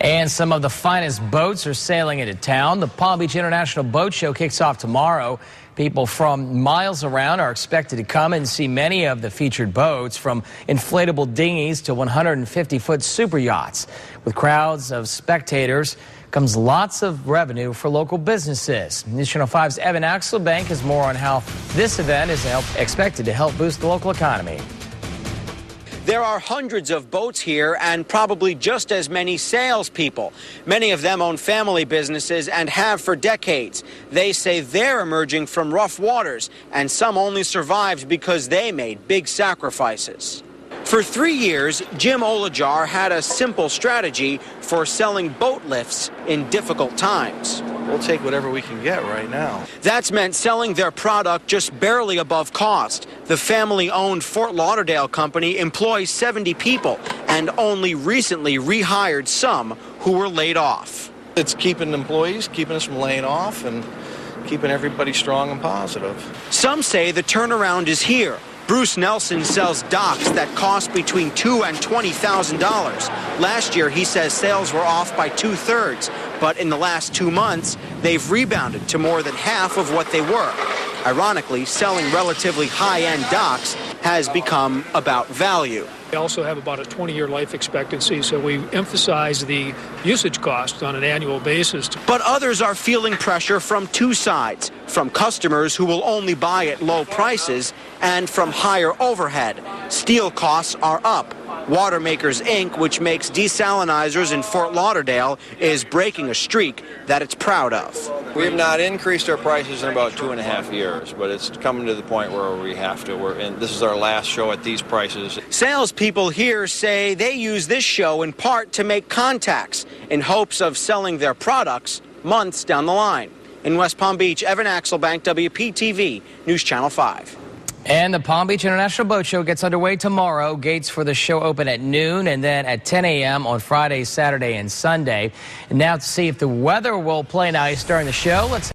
And some of the finest boats are sailing into town. The Palm Beach International Boat Show kicks off tomorrow. People from miles around are expected to come and see many of the featured boats, from inflatable dinghies to 150-foot super yachts. With crowds of spectators comes lots of revenue for local businesses. News Channel 5's Evan Axelbank has more on how this event is expected to help boost the local economy. There are hundreds of boats here and probably just as many salespeople. Many of them own family businesses and have for decades. They say they're emerging from rough waters, and some only survived because they made big sacrifices. For 3 years, Jim Olajar had a simple strategy for selling boat lifts in difficult times. We'll take whatever we can get right now. That's meant selling their product just barely above cost. The family-owned Fort Lauderdale company employs 70 people and only recently rehired some who were laid off. It's keeping employees, keeping us from laying off, and keeping everybody strong and positive. Some say the turnaround is here. Bruce Nelson sells docks that cost between $2,000 and $20,000. Last year, he says sales were off by 2/3, but in the last 2 months, they've rebounded to more than half of what they were. Ironically, selling relatively high-end docks has become about value. We also have about a 20-year life expectancy, so we emphasize the usage cost on an annual basis. But others are feeling pressure from two sides, from customers who will only buy at low prices and from higher overhead. Steel costs are up. Watermakers Inc., which makes desalinizers in Fort Lauderdale, is breaking a streak that it's proud of. We have not increased our prices in about 2.5 years, but it's coming to the point where we have to. This is our last show at these prices. Salespeople here say they use this show in part to make contacts in hopes of selling their products months down the line. In West Palm Beach, Evan Axelbank, WPTV, News Channel 5. And the Palm Beach International Boat Show gets underway tomorrow. Gates for the show open at noon and then at 10 a.m. on Friday, Saturday, and Sunday. And now to see if the weather will play nice during the show, let's